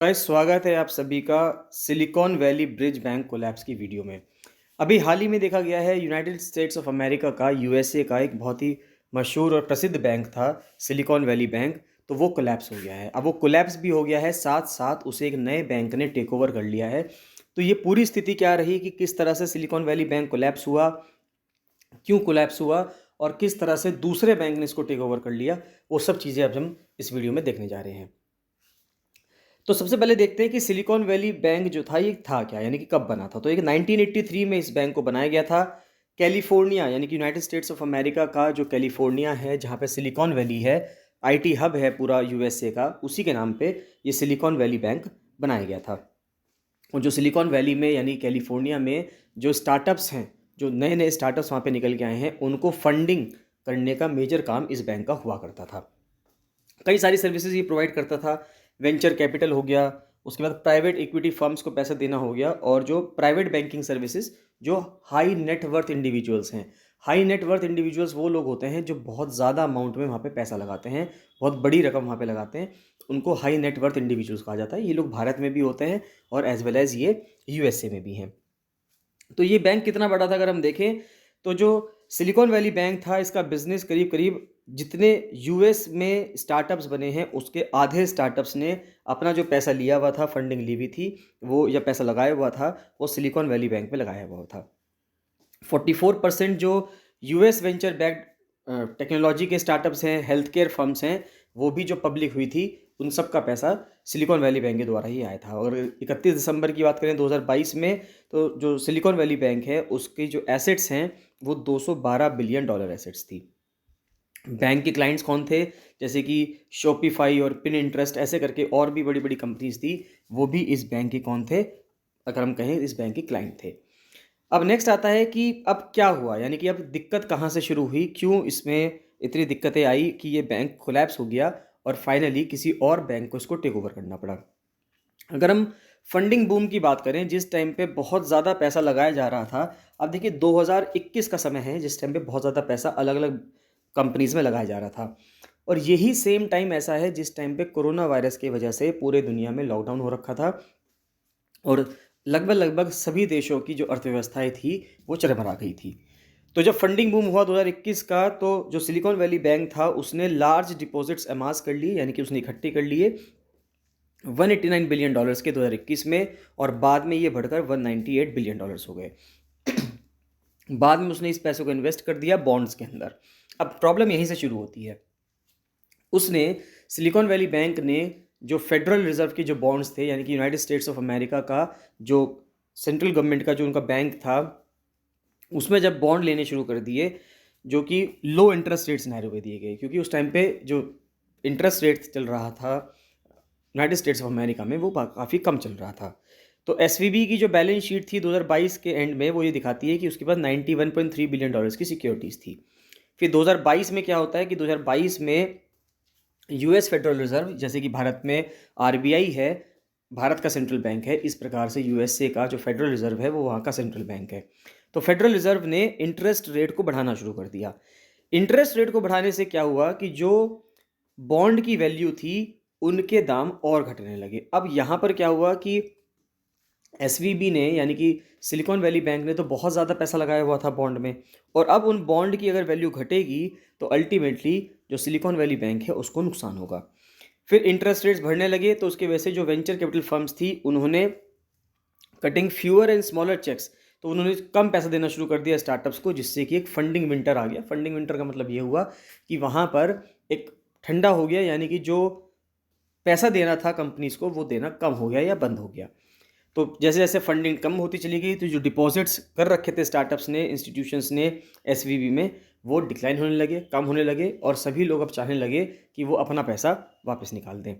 Guys स्वागत है आप सभी का silicon valley bridge bank collapse की वीडियो में। अभी हाल ही में देखा गया है यूनाइटेड स्टेट्स ऑफ अमेरिका का यूएसए का एक बहुत ही मशहूर और प्रसिद्ध बैंक था सिलिकॉन वैली बैंक। तो वो कोलैप्स हो गया है। अब वो कोलैप्स भी हो गया है, साथ साथ उसे एक नए बैंक ने टेक ओवर कर लिया है। तो ये पूरी स्थिति क्या रही कि किस तरह से सिलिकॉन वैली बैंक कोलैप्स हुआ, क्यों कोलैप्स हुआ और किस तरह से दूसरे बैंक ने इसको टेक ओवर कर लिया, वो सब चीज़ें अब हम इस वीडियो में देखने जा रहे हैं। तो सबसे पहले देखते हैं कि सिलिकॉन वैली बैंक जो था ये था क्या, यानी कि कब बना था। तो एक 1983 में इस बैंक को बनाया गया था। कैलिफोर्निया यानी कि यूनाइटेड स्टेट्स ऑफ अमेरिका का जो कैलिफोर्निया है, जहाँ पे सिलिकॉन वैली है, आईटी हब है पूरा यूएसए का, उसी के नाम पे ये सिलिकॉन वैली बैंक बनाया गया था। और जो सिलिकॉन वैली में यानी कैलिफोर्निया में जो स्टार्टअप्स हैं, जो नए नए स्टार्टअप्स वहाँ पे निकल के आए हैं, उनको फंडिंग करने का मेजर काम इस बैंक का हुआ करता था। कई सारी सर्विसेज ये प्रोवाइड करता था। वेंचर कैपिटल हो गया, उसके बाद प्राइवेट इक्विटी फर्म्स को पैसा देना हो गया, और जो प्राइवेट बैंकिंग सर्विसेज जो हाई नेटवर्थ इंडिविजुअल्स हैं। हाई नेटवर्थ इंडिविजुअल्स वो लोग होते हैं जो बहुत ज़्यादा अमाउंट में वहाँ पे पैसा लगाते हैं, बहुत बड़ी रकम वहाँ पे लगाते हैं। उनको हाई नेटवर्थ इंडिविजुअल्स कहा जाता है। ये लोग भारत में भी होते हैं और एज वेल एज़ ये यूएसए में भी हैं। तो ये बैंक कितना बड़ा था अगर हम देखें, तो जो सिलिकॉन वैली बैंक था, इसका बिजनेस करीब करीब जितने यूएस में स्टार्टअप्स बने हैं उसके आधे स्टार्टअप्स ने अपना जो पैसा लिया हुआ था, फंडिंग ली हुई थी वो, या पैसा लगाया हुआ था, वो सिलिकॉन वैली बैंक में लगाया हुआ था। 44% जो यूएस वेंचर बैक्ड टेक्नोलॉजी के स्टार्टअप्स हैं, हेल्थ केयर फर्म्स हैं, वो भी जो पब्लिक हुई थी, उन सब का पैसा सिलिकॉन वैली बैंक के द्वारा ही आया था। और 31 दिसंबर की बात करें 2022 में, तो जो सिलिकॉन वैली बैंक है उसकी जो एसेट्स हैं वो $212 बिलियन एसेट्स थी। बैंक के क्लाइंट्स कौन थे, जैसे कि शॉपिफाई और पिन इंटरेस्ट ऐसे करके और भी बड़ी बड़ी कंपनीज थी, वो भी इस बैंक के कौन थे, अगर हम कहें इस बैंक के क्लाइंट थे। अब नेक्स्ट आता है कि अब क्या हुआ, यानी कि अब दिक्कत कहाँ से शुरू हुई, क्यों इसमें इतनी दिक्कतें आई कि ये बैंक कोलैप्स हो गया और फाइनली किसी और बैंक को इसको टेक ओवर करना पड़ा। अगर हम फंडिंग बूम की बात करें, जिस टाइम पे बहुत ज़्यादा पैसा लगाया जा रहा था, अब देखिए 2021 का समय है जिस टाइम पे बहुत ज़्यादा पैसा अलग अलग कंपनीज में लगाया जा रहा था। और यही सेम टाइम ऐसा है जिस टाइम पे कोरोना वायरस की वजह से पूरे दुनिया में लॉकडाउन हो रखा था और लगभग लगभग सभी देशों की जो अर्थव्यवस्थाएं थी वो चरमरा गई थी। तो जब फंडिंग बूम हुआ 2021 का, तो जो सिलिकॉन वैली बैंक था उसने लार्ज डिपॉजिट्स अमास कर लिए, यानी कि उसने इकट्ठे कर लिए $189 बिलियन के 2021 में, और बाद में ये बढ़कर $198 बिलियन हो गए। बाद में उसने इस पैसे को इन्वेस्ट कर दिया बॉन्ड्स के अंदर। अब प्रॉब्लम यहीं से शुरू होती है। उसने सिलिकॉन वैली बैंक ने जो फेडरल रिजर्व के जो बॉन्ड्स थे, यानी कि यूनाइटेड स्टेट्स ऑफ अमेरिका का जो सेंट्रल गवर्नमेंट का जो उनका बैंक था, उसमें जब बॉन्ड लेने शुरू कर दिए, जो कि लो इंटरेस्ट रेट सिनेरियो पे दिए गए, क्योंकि उस टाइम पे जो इंटरेस्ट रेट चल रहा था यूनाइटेड स्टेट्स ऑफ अमेरिका में वो काफ़ी कम चल रहा था। तो एसवीबी की जो बैलेंस शीट थी 2022 के एंड में, वो ये दिखाती है कि उसके पास $91.3 बिलियन की सिक्योरिटीज़ थी। फिर 2022 में क्या होता है कि 2022 में यूएस फेडरल रिजर्व, जैसे कि भारत में आरबीआई है, भारत का सेंट्रल बैंक है, इस प्रकार से यूएसए का जो फेडरल रिजर्व है वो वहाँ का सेंट्रल बैंक है। तो फेडरल रिजर्व ने इंटरेस्ट रेट को बढ़ाना शुरू कर दिया। इंटरेस्ट रेट को बढ़ाने से क्या हुआ कि जो बॉन्ड की वैल्यू थी उनके दाम और घटने लगे। अब यहाँ पर क्या हुआ कि एसवीबी ने, यानी कि सिलिकॉन वैली बैंक ने, तो बहुत ज़्यादा पैसा लगाया हुआ था बॉन्ड में, और अब उन बॉन्ड की अगर वैल्यू घटेगी तो अल्टीमेटली जो सिलिकॉन वैली बैंक है उसको नुकसान होगा। फिर इंटरेस्ट रेट्स बढ़ने लगे, तो उसकी वजह से जो वेंचर कैपिटल फर्म्स थी उन्होंने cutting fewer and smaller cheques, तो उन्होंने कम पैसा देना शुरू कर दिया स्टार्टअप्स को, जिससे कि एक फंडिंग विंटर आ गया। फंडिंग विंटर का मतलब ये हुआ कि वहाँ पर एक ठंडा हो गया, यानी कि जो पैसा देना था कंपनीज को वो देना कम हो गया या बंद हो गया। तो जैसे जैसे फंडिंग कम होती चली गई, तो जो डिपॉजिट्स कर रखे थे स्टार्टअप्स ने, इंस्टीट्यूशंस ने एसवीबी में, वो डिक्लाइन होने लगे, कम होने लगे, और सभी लोग अब चाहने लगे कि वो अपना पैसा वापस निकाल दें।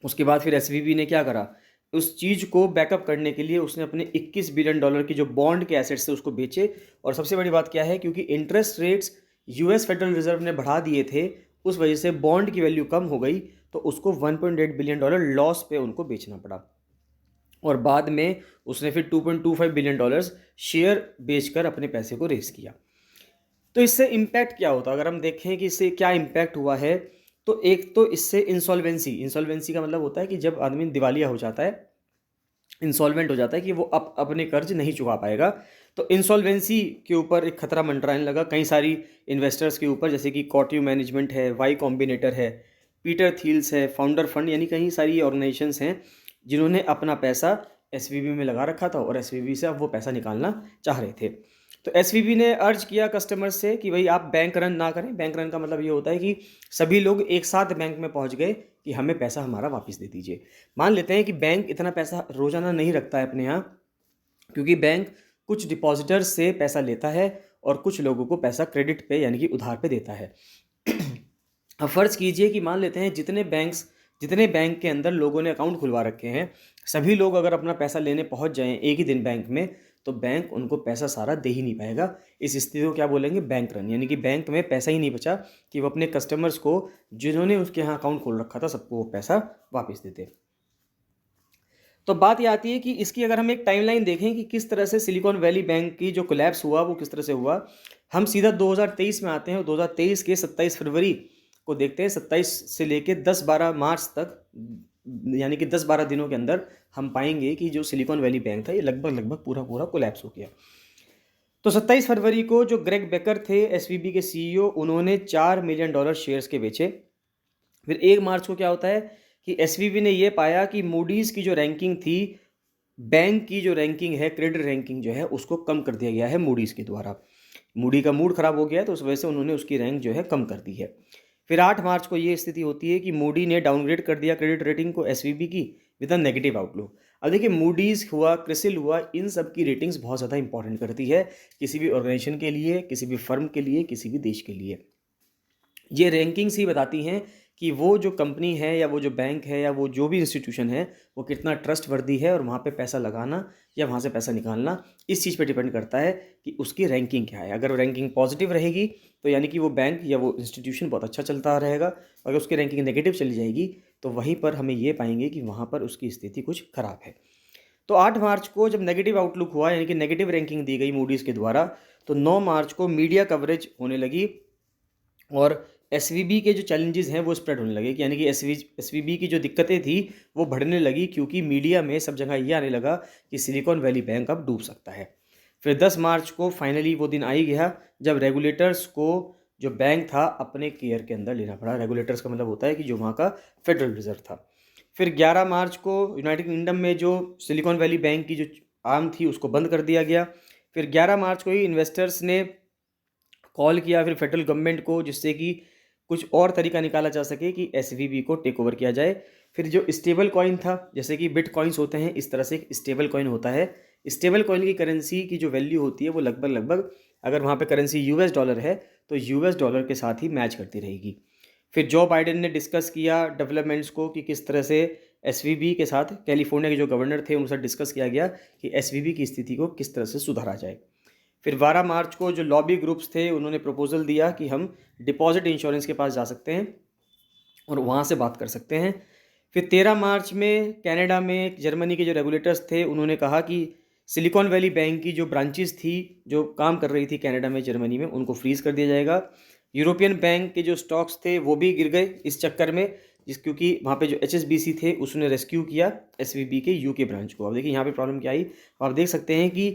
उसके बाद फिर एसवीबी ने क्या करा, उस चीज़ को बैकअप करने के लिए उसने अपने $21 बिलियन की जो बॉन्ड के एसेट्स थे उसको बेचे। और सबसे बड़ी बात क्या है, क्योंकि interest rates US federal reserve ने बढ़ा दिए थे, उस वजह से बॉन्ड की वैल्यू कम हो गई, तो उसको $1.8 बिलियन लॉस पे उनको बेचना पड़ा। और बाद में उसने फिर $2.25 बिलियन शेयर बेचकर अपने पैसे को रेस किया। तो इससे इम्पैक्ट क्या होता है, अगर हम देखें कि इससे क्या इम्पैक्ट हुआ है, तो एक तो इससे इंसॉल्वेंसी का मतलब होता है कि जब आदमी दिवालिया हो जाता है, इंसॉल्वेंट हो जाता है, कि वो अपने कर्ज नहीं चुका पाएगा। तो इंसॉल्वेंसी के ऊपर एक खतरा मंडराने लगा कई सारी इन्वेस्टर्स के ऊपर, जैसे कि कॉटयू मैनेजमेंट है, वाई कॉम्बिनेटर है, पीटर थील्स है, फाउंडर फंड, यानी कई सारी ऑर्गेनाइजेशंस हैं जिन्होंने अपना पैसा एसवीबी में लगा रखा था और एसवीबी से अब वो पैसा निकालना चाह रहे थे। तो एसवीबी ने अर्ज किया कस्टमर से कि भाई आप बैंक रन ना करें। बैंक रन का मतलब ये होता है कि सभी लोग एक साथ बैंक में पहुंच गए कि हमें पैसा हमारा वापस दे दीजिए। मान लेते हैं कि बैंक इतना पैसा रोजाना नहीं रखता है अपने यहाँ, क्योंकि बैंक कुछ डिपॉजिटर्स से पैसा लेता है और कुछ लोगों को पैसा क्रेडिट पे यानी कि उधार पे देता है। अब फ़र्ज़ कीजिए कि मान लेते हैं जितने बैंक के अंदर लोगों ने अकाउंट खुलवा रखे हैं, सभी लोग अगर अपना पैसा लेने पहुंच जाएं एक ही दिन बैंक में, तो बैंक उनको पैसा सारा दे ही नहीं पाएगा। इस स्थिति को क्या बोलेंगे? बैंक रन, यानी कि बैंक में पैसा ही नहीं बचा कि वो अपने कस्टमर्स को, जिन्होंने उसके यहाँ अकाउंट खोल रखा था, सबको वो पैसा वापस देते। तो बात ये आती है कि इसकी अगर हम एक टाइमलाइन देखें कि किस तरह से सिलिकॉन वैली बैंक की जो कोलैप्स हुआ वो किस तरह से हुआ, हम सीधा 2023 में आते हैं और 2023 के 27 फरवरी को देखते हैं। 27 से लेके 10-12 मार्च तक, यानी कि 10-12 दिनों के अंदर हम पाएंगे कि जो सिलिकॉन वैली बैंक था ये लगभग पूरा कोलैप्स हो गया। तो 27 फरवरी को जो ग्रेग बेकर थे एसवीबी के सीईओ, उन्होंने $4 मिलियन शेयर्स के बेचे। फिर 1 मार्च को क्या होता है कि एसवीबी ने ये पाया कि मूडीज़ की जो रैंकिंग थी, बैंक की जो रैंकिंग है, क्रेडिट रैंकिंग जो है, उसको कम कर दिया गया है मूडीज़ के द्वारा। मूडी का मूड ख़राब हो गया है तो उस वजह से उन्होंने उसकी रैंक जो है कम कर दी है। फिर 8 मार्च को ये स्थिति होती है कि मूडी ने डाउनग्रेड कर दिया क्रेडिट रेटिंग को एसवीबी की विद अ नेगेटिव आउटलुक। अब देखिए, मूडीज़ हुआ, क्रिसिल हुआ, इन सब की रेटिंग्स बहुत ज़्यादा इंपॉर्टेंट करती है किसी भी ऑर्गेनाइजेशन के लिए, किसी भी फर्म के लिए, किसी भी देश के लिए। ये रैंकिंग्स ही बताती हैं कि वो जो कंपनी है या वो जो बैंक है या वो जो भी इंस्टीट्यूशन है वो कितना ट्रस्टवर्दी है, और वहाँ पे पैसा लगाना या वहाँ से पैसा निकालना इस चीज़ पे डिपेंड करता है कि उसकी रैंकिंग क्या है। अगर रैंकिंग पॉजिटिव रहेगी तो यानी कि वो बैंक या वो इंस्टीट्यूशन बहुत अच्छा चलता रहेगा। अगर उसकी रैंकिंग नेगेटिव चली जाएगी तो वहीं पर हमें ये पाएंगे कि वहाँ पर उसकी स्थिति कुछ खराब है। तो 8 मार्च को जब नेगेटिव आउटलुक हुआ, यानी कि नेगेटिव रैंकिंग दी गई मूडीज़ के द्वारा, तो 9 मार्च को मीडिया कवरेज होने लगी और एसवीबी के जो चैलेंजेस हैं वो स्प्रेड होने लगे, यानी कि एसवीबी की जो दिक्कतें थी वो बढ़ने लगी, क्योंकि मीडिया में सब जगह ये आने लगा कि सिलिकॉन वैली बैंक अब डूब सकता है। फिर 10 मार्च को फाइनली वो दिन आ ही गया जब रेगुलेटर्स को जो बैंक था अपने केयर के अंदर लेना पड़ा। रेगुलेटर्स का मतलब होता है कि जो वहाँ का फेडरल रिजर्व था। फिर 11 मार्च को यूनाइटेड किंगडम में जो सिलिकॉन वैली बैंक की जो आर्म थी उसको बंद कर दिया गया। फिर 11 मार्च को ही इन्वेस्टर्स ने कॉल किया फिर फेडरल गवर्नमेंट को, जिससे कि कुछ और तरीका निकाला जा सके कि एसवीबी को टेक ओवर किया जाए। फिर जो स्टेबल कॉइन था, जैसे कि बिट कॉइन्स होते हैं, इस तरह से एक स्टेबल कॉइन होता है। स्टेबल कॉइन की करेंसी की जो वैल्यू होती है वो लगभग अगर वहाँ पे करेंसी यूएस डॉलर है तो यूएस डॉलर के साथ ही मैच करती रहेगी। फिर जो बाइडेन ने डिस्कस किया डेवलपमेंट्स को कि किस तरह से एसवीबी के साथ, कैलिफोर्निया के जो गवर्नर थे उनके साथ डिस्कस किया गया कि एसवीबी की स्थिति को किस तरह से सुधारा जाए। फिर 12 मार्च को जो लॉबी ग्रुप्स थे उन्होंने प्रपोजल दिया कि हम डिपॉजिट इंश्योरेंस के पास जा सकते हैं और वहाँ से बात कर सकते हैं। फिर 13 मार्च में कनाडा में जर्मनी के जो रेगुलेटर्स थे उन्होंने कहा कि सिलिकॉन वैली बैंक की जो ब्रांचेस थी जो काम कर रही थी कनाडा में, जर्मनी में, उनको फ्रीज़ कर दिया जाएगा। यूरोपियन बैंक के जो स्टॉक्स थे वो भी गिर गए इस चक्कर में, क्योंकि वहाँ पे जो HSBC थे उसने रेस्क्यू किया एसवीबी के यूके ब्रांच को। अब देखिए यहाँ पे प्रॉब्लम क्या आई, आप देख सकते हैं कि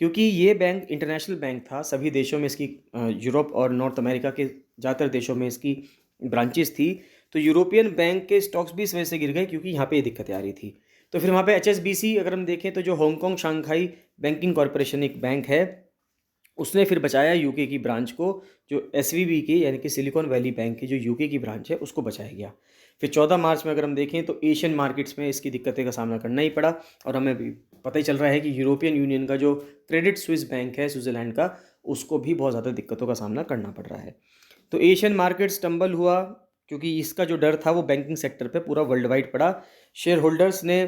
क्योंकि ये बैंक इंटरनेशनल बैंक था, सभी देशों में इसकी, यूरोप और नॉर्थ अमेरिका के ज़्यादातर देशों में इसकी ब्रांचेस थी, तो यूरोपियन बैंक के स्टॉक्स भी इस वजह से गिर गए क्योंकि यहाँ पे ये दिक्कतें आ रही थी। तो फिर वहाँ पे HSBC अगर हम देखें तो जो हांगकांग शंघाई बैंकिंग कॉरपोरेशन एक बैंक है, उसने फिर बचाया यूके की ब्रांच को, जो एसवीबी की यानी कि सिलिकॉन वैली बैंक की जो यूके की ब्रांच है उसको बचाया गया। फिर 14 मार्च में अगर हम देखें तो एशियन मार्केट्स में इसकी दिक्कतें का सामना करना ही पड़ा, और हमें भी पता ही चल रहा है कि यूरोपियन यूनियन का जो क्रेडिट स्विस बैंक है स्विट्ज़रलैंड का, उसको भी बहुत ज़्यादा दिक्कतों का सामना करना पड़ रहा है। तो एशियन मार्केट स्टम्बल हुआ क्योंकि इसका जो डर था वो बैंकिंग सेक्टर पे पूरा वर्ल्ड वाइड पड़ा। शेयर होल्डर्स ने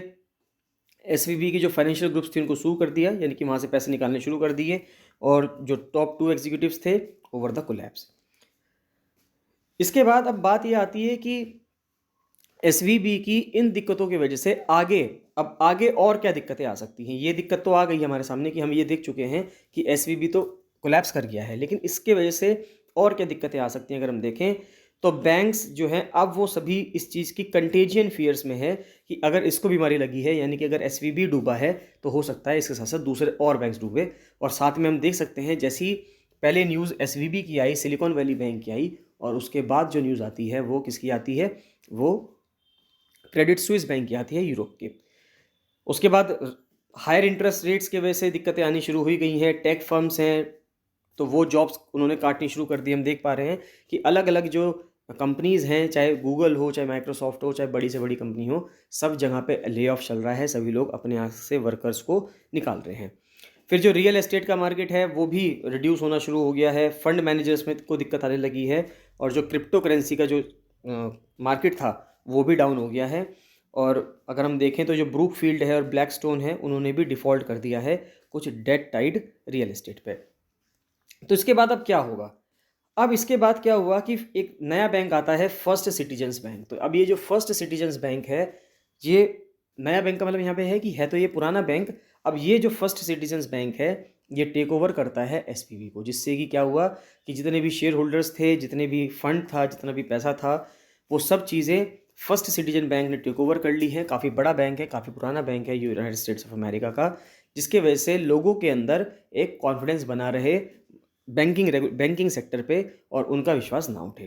एसवीबी की जो फाइनेंशियल ग्रुप्स थी उनको सू कर दिया, यानी कि वहाँ से पैसे निकालने शुरू कर दिए, और जो टॉप 2 एग्जीक्यूटिव्स थे ओवर द कोलैप्स। इसके बाद अब बात ये आती है कि एसवीबी की इन दिक्कतों की वजह से आगे और क्या दिक्कतें आ सकती हैं। ये दिक्कत तो आ गई हमारे सामने कि हम ये देख चुके हैं कि एसवीबी तो कोलैप्स कर गया है, लेकिन इसके वजह से और क्या दिक्कतें आ सकती हैं अगर हम देखें तो बैंक्स जो हैं अब वो सभी इस चीज़ की कंटेजियन फियर्स में है कि अगर इसको बीमारी लगी है, यानी कि अगर एसवीबी डूबा है तो हो सकता है इसके साथ साथ दूसरे और बैंक्स डूबे। और साथ में हम देख सकते हैं जैसी पहले न्यूज़ एसवीबी की आई, सिलिकॉन वैली बैंक की आई, और उसके बाद जो न्यूज़ आती है वो किसकी आती है, वो क्रेडिट स्विस बैंक की आती है यूरोप की। उसके बाद हायर इंटरेस्ट रेट्स की वजह से दिक्कतें आनी शुरू हुई गई हैं। टेक फर्म्स हैं तो वो जॉब्स उन्होंने काटनी शुरू कर दी। हम देख पा रहे हैं कि अलग अलग जो कंपनीज़ हैं, चाहे गूगल हो, चाहे माइक्रोसॉफ्ट हो, चाहे बड़ी से बड़ी कंपनी हो, सब जगह पे ले ऑफ चल रहा है। सभी लोग अपने यहाँ से वर्कर्स को निकाल रहे हैं। फिर जो रियल एस्टेट का मार्केट है वो भी रिड्यूस होना शुरू हो गया है। फंड मैनेजर्स में को दिक्कत आने लगी है, और जो क्रिप्टो करेंसी का जो मार्केट था वो भी डाउन हो गया है। और अगर हम देखें तो जो ब्रूकफील्ड है और ब्लैकस्टोन है, उन्होंने भी डिफ़ॉल्ट कर दिया है कुछ डेट टाइड रियल एस्टेट पे। तो इसके बाद अब क्या होगा? अब इसके बाद क्या हुआ कि एक नया बैंक आता है, फर्स्ट सिटीजन्स बैंक। तो अब ये जो फर्स्ट सिटीजन्स बैंक है, ये नया बैंक का मतलब यहाँ पे है कि है तो ये पुराना बैंक। अब ये जो फर्स्ट सिटीजन्स बैंक है ये टेक ओवर करता है एसपीवी को, जिससे कि क्या हुआ कि जितने भी शेयर होल्डर्स थे, जितने भी फंड था, जितना भी पैसा था, वो सब चीज़ें फर्स्ट सिटीजन बैंक ने टेक ओवर कर ली है। काफ़ी बड़ा बैंक है, काफ़ी पुराना बैंक है यूनाइटेड स्टेट्स ऑफ अमेरिका का, जिसके वजह से लोगों के अंदर एक कॉन्फिडेंस बना रहे बैंकिंग सेक्टर पे और उनका विश्वास ना उठे।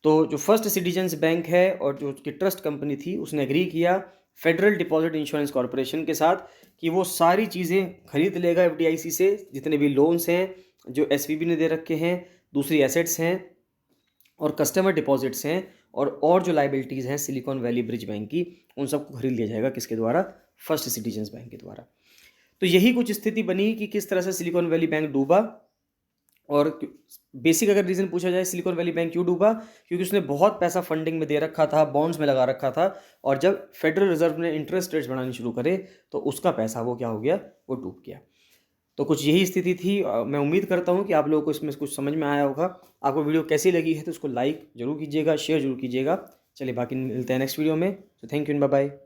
तो जो फर्स्ट सिटीजन्स बैंक है और जो उसकी ट्रस्ट कंपनी थी, उसने एग्री किया फेडरल डिपॉजिट इंश्योरेंस कॉरपोरेशन के साथ कि वो सारी चीज़ें खरीद लेगा एफडीआईसी से, जितने भी लोन्स हैं जो एसवीबी ने दे रखे हैं, दूसरी एसेट्स हैं और कस्टमर डिपॉजिट्स हैं, और जो लाइबिलिटीज़ हैं सिलिकॉन वैली ब्रिज बैंक की, उन सबको खरीद लिया जाएगा किसके द्वारा? फर्स्ट सिटीजन्स बैंक के द्वारा। तो यही कुछ स्थिति बनी कि किस तरह से सिलिकॉन वैली बैंक डूबा। और बेसिक अगर रीज़न पूछा जाए सिलिकॉन वैली बैंक क्यों डूबा, क्योंकि उसने बहुत पैसा फंडिंग में दे रखा था, बॉन्ड्स में लगा रखा था, और जब फेडरल रिजर्व ने इंटरेस्ट रेट्स बढ़ानी शुरू करे तो उसका पैसा वो क्या हो गया, वो डूब गया। तो कुछ यही स्थिति थी। मैं उम्मीद करता हूँ कि आप लोगों को इसमें कुछ समझ में आया होगा। आपको वीडियो कैसी लगी है तो उसको लाइक जरूर कीजिएगा, शेयर जरूर कीजिएगा। चलिए बाकी मिलते हैं नेक्स्ट वीडियो में। तो thank you and bye bye.